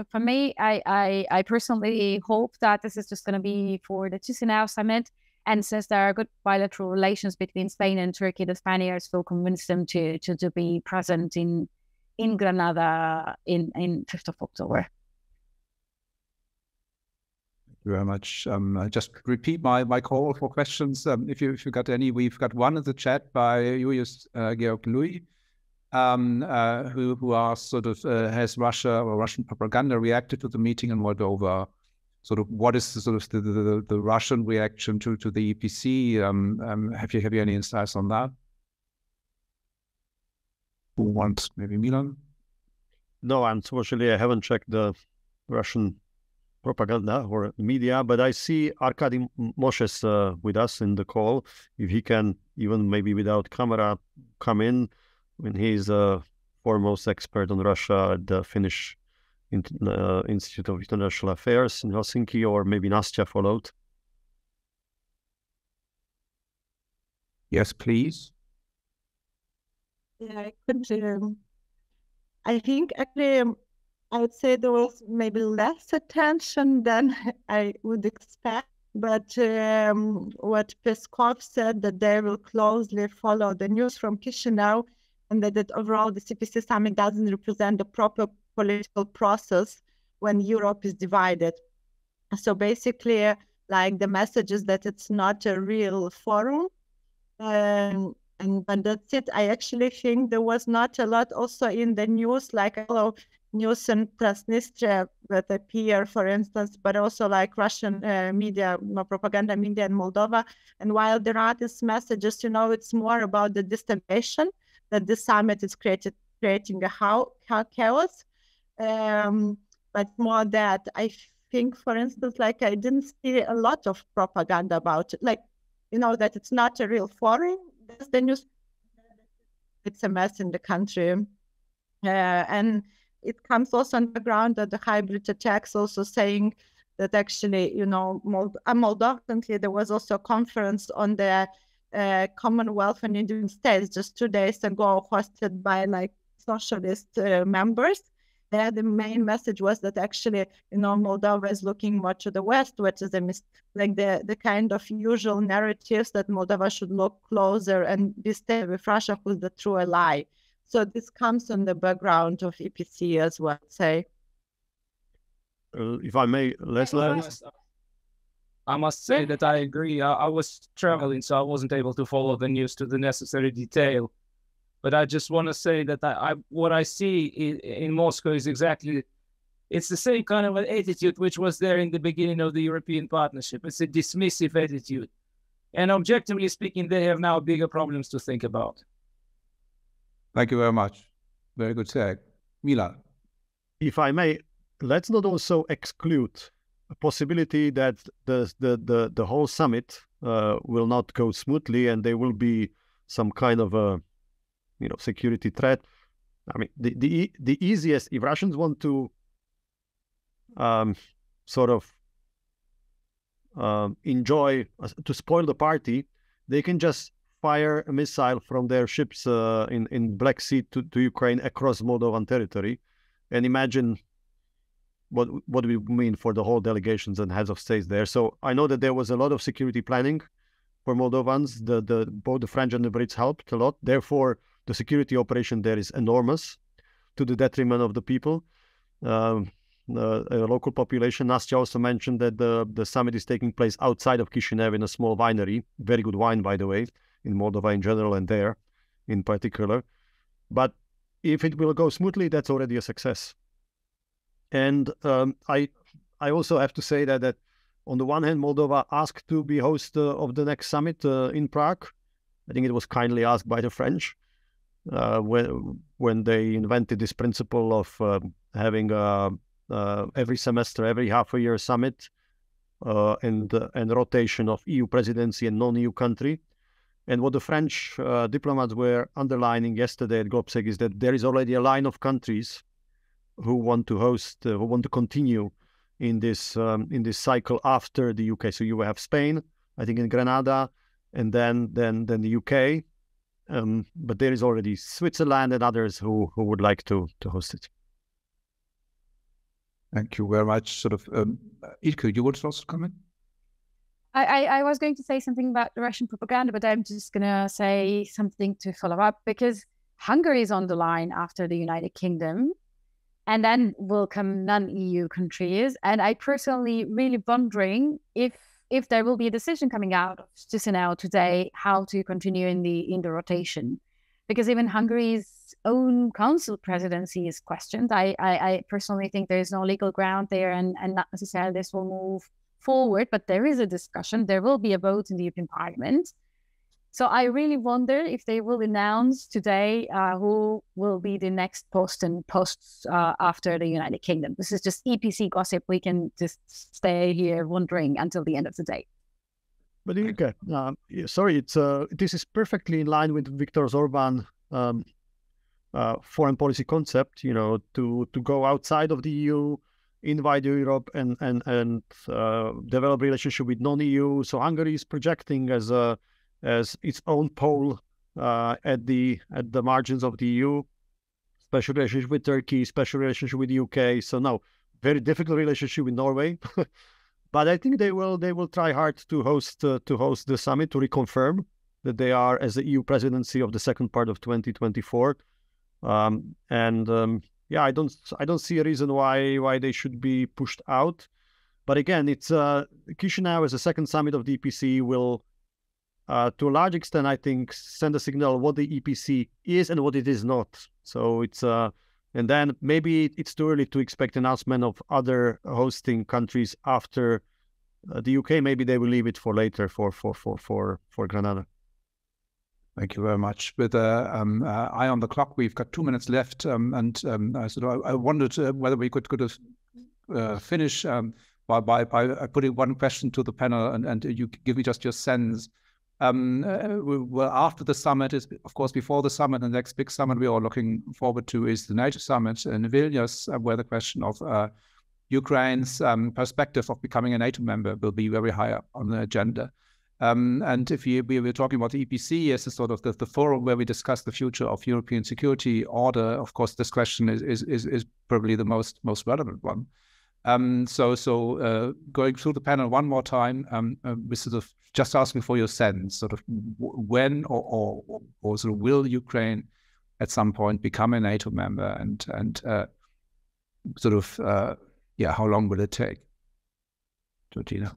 [SPEAKER 2] for me, I personally hope that this is just going to be for the Chisinau summit. And since there are good bilateral relations between Spain and Turkey, the Spaniards will convince them to be present in Granada in 5th of October.
[SPEAKER 1] Thank you very much. I just repeat my call for questions. If you got any, we've got one in the chat by Julius Georg Louis, who asked sort of has Russia or Russian propaganda reacted to the meeting in Moldova? Sort of what is the sort of the Russian reaction to the EPC? Have you any insights on that? Who wants, maybe Milan?
[SPEAKER 3] No, unfortunately, I haven't checked the Russian propaganda or media, but I see Arkady Moshes with us in the call. If he can, even maybe without camera, come in, when he's a foremost expert on Russia at the Finnish Institute of International Affairs in Helsinki, or maybe Nastya followed.
[SPEAKER 1] Yes, please.
[SPEAKER 4] Yeah, I could. I think actually, I would say there was maybe less attention than I would expect. But what Peskov said, that they will closely follow the news from Chisinau, and that overall the CPC summit doesn't represent the proper political process when Europe is divided. So basically, like the message is that it's not a real forum. But that's it. I actually think there was not a lot also in the news, like news in Transnistria that appear, for instance, but also like Russian media, propaganda media in Moldova. And while there are these messages, it's more about the destination, that the summit is creating a chaos. But more that I think, for instance, like I didn't see a lot of propaganda about it, like, that it's not a real forum. That's the news. It's a mess in the country. And it comes also on the ground that the hybrid attacks also saying that actually, Moldova, there was also a conference on the Commonwealth and Indian States just 2 days ago, hosted by like socialist members. There, the main message was that actually, Moldova is looking more to the West, which is like the kind of usual narratives that Moldova should look closer and be stable with Russia, who's the true ally. So this comes on the background of EPC as well, say.
[SPEAKER 3] If I may,
[SPEAKER 5] I must say that I agree. I was traveling, so I wasn't able to follow the news to the necessary detail. But I just want to say that what I see in Moscow is it's the same kind of an attitude which was there in the beginning of the European partnership. It's a dismissive attitude. And objectively speaking, they have now bigger problems to think about.
[SPEAKER 1] Thank you very much. Very good say. Milan.
[SPEAKER 3] If I may, let's not also exclude a possibility that the whole summit will not go smoothly and there will be some kind of a security threat. I mean, the easiest, if Russians want to enjoy, to spoil the party, they can just fire a missile from their ships in Black Sea to Ukraine across Moldovan territory, and imagine what we mean for the whole delegations and heads of states there. So I know that there was a lot of security planning for Moldovans. Both the French and the Brits helped a lot. Therefore, the security operation there is enormous, to the detriment of the people, the local population. Nastya also mentioned that the summit is taking place outside of Chisinau in a small winery. Very good wine, by the way, in Moldova in general and there in particular. But if it will go smoothly, that's already a success. And I also have to say that on the one hand, Moldova asked to be host of the next summit in Prague. I think it was kindly asked by the French. When they invented this principle of having every semester, every half a year summit and rotation of EU presidency and non-EU country. And what the French diplomats were underlining yesterday at GOPSEC is that there is already a line of countries who want to host, who want to continue in this cycle after the UK. So you will have Spain, I think, in Granada, and then the UK. But there is already Switzerland and others who would like to host it.
[SPEAKER 1] Thank you very much. Sort of, Ilke, you would also comment?
[SPEAKER 2] I was going to say something about the Russian propaganda, but I'm just going to say something to follow up, because Hungary is on the line after the United Kingdom, and then will come non-EU countries. And I personally really wondering if there will be a decision coming out of Chisinau today how to continue in the rotation, because even Hungary's own council presidency is questioned. I personally think there is no legal ground there, and not necessarily this will move forward, but there is a discussion. There will be a vote in the European Parliament. So I really wonder if they will announce today who will be the next posts after the United Kingdom. This is just EPC gossip. We can just stay here wondering until the end of the day.
[SPEAKER 3] But okay, sorry, this is perfectly in line with Viktor Orbán foreign policy concept. You know, to go outside of the EU, invite Europe, and develop relationship with non-EU. So Hungary is projecting as its own pole at the margins of the EU, special relationship with Turkey, special relationship with the UK. So now, very difficult relationship with Norway, but I think they will try hard to host the summit, to reconfirm that they are as the EU presidency of the second part of 2024. Yeah, I don't see a reason why they should be pushed out. But again, it's Chisinau as a second summit of the EPC will, to a large extent, I think, send a signal what the EPC is and what it is not. So it's and then maybe it's too early to expect announcement of other hosting countries after the UK. Maybe they will leave it for later for Granada.
[SPEAKER 1] Thank you very much. With eye on the clock, we've got 2 minutes left, I wondered whether we could finish by putting one question to the panel, and you give me just your sense. Well, after the summit is, of course, before the summit, the next big summit we are looking forward to is the NATO summit in Vilnius, where the question of Ukraine's perspective of becoming a NATO member will be very high up on the agenda. And if we were talking about the EPC as a sort of the forum where we discuss the future of European security order, of course, this question is probably the most relevant one. So going through the panel one more time, we sort of just asking for your sense, sort of when or sort of will Ukraine at some point become a NATO member, and sort of how long will it take? Georgina.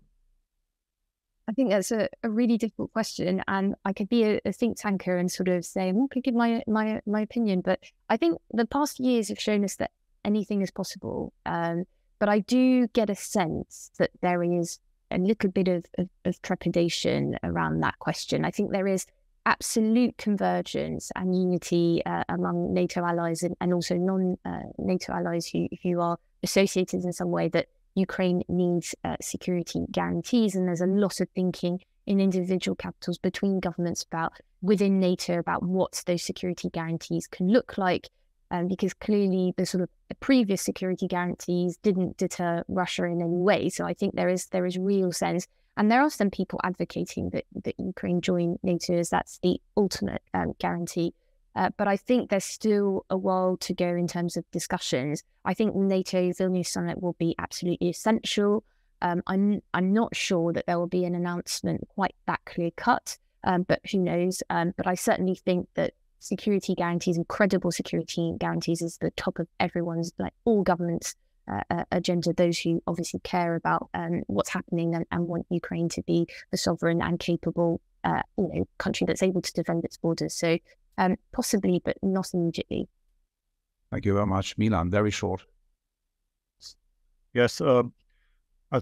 [SPEAKER 2] I think that's a really difficult question, and I could be a think tanker and sort of say, well, I could give my opinion, but I think the past years have shown us that anything is possible. But I do get a sense that there is a little bit of trepidation around that question. I think there is absolute convergence and unity among NATO allies and also non-NATO allies who are associated in some way that Ukraine needs security guarantees. And there's a lot of thinking in individual capitals between governments within NATO about what those security guarantees can look like. Because clearly the previous security guarantees didn't deter Russia in any way. So I think there is real sense. And there are some people advocating that Ukraine join NATO as that's the ultimate guarantee. But I think there's still a while to go in terms of discussions. I think NATO's Vilnius summit will be absolutely essential. I'm not sure that there will be an announcement quite that clear cut, but who knows? But I certainly think that security guarantees and credible security guarantees is the top of everyone's, like all governments' agenda. Those who obviously care about what's happening and want Ukraine to be a sovereign and capable, country that's able to defend its borders. So possibly, but not immediately.
[SPEAKER 1] Thank you very much, Milan. Very short.
[SPEAKER 3] Yes, I'll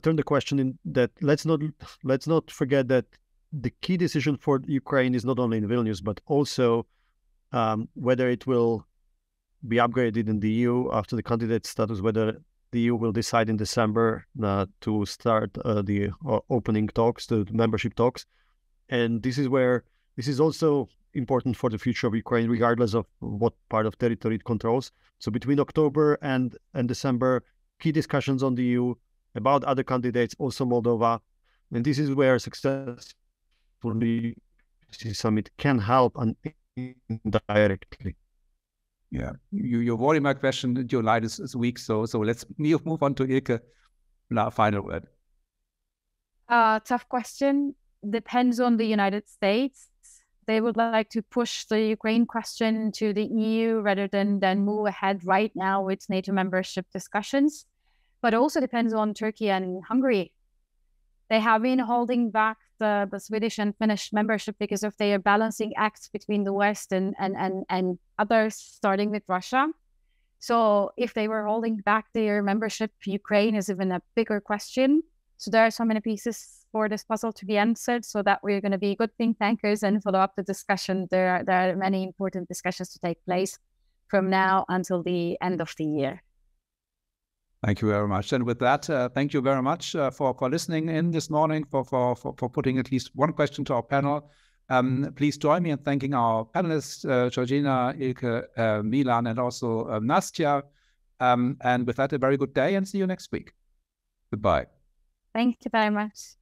[SPEAKER 3] turn the question in that let's not forget that the key decision for Ukraine is not only in Vilnius but also whether it will be upgraded in the EU after the candidate status, whether the EU will decide in December to start the opening talks, the membership talks. And this is also important for the future of Ukraine, regardless of what part of territory it controls. So between October and December, key discussions on the EU about other candidates, also Moldova. And this is where success for the summit can help indirectly.
[SPEAKER 1] Yeah, you avoided my question. Your light is weak, so let's move on to Ilke. Final word.
[SPEAKER 2] Tough question. Depends on the United States. They would like to push the Ukraine question to the EU rather than move ahead right now with NATO membership discussions. But also depends on Turkey and Hungary. They have been holding back the Swedish and Finnish membership because of their balancing acts between the West and others, starting with Russia. So if they were holding back their membership, Ukraine is even a bigger question. So there are so many pieces for this puzzle to be answered, so that we're going to be good think tankers and follow up the discussion. There are many important discussions to take place from now until the end of the year.
[SPEAKER 1] Thank you very much. And with that, thank you very much for listening in this morning, for putting at least one question to our panel. Please join me in thanking our panelists, Georgina, Ilke, Milan, and also Nastya. And with that, a very good day and see you next week. Goodbye.
[SPEAKER 2] Thank you very much.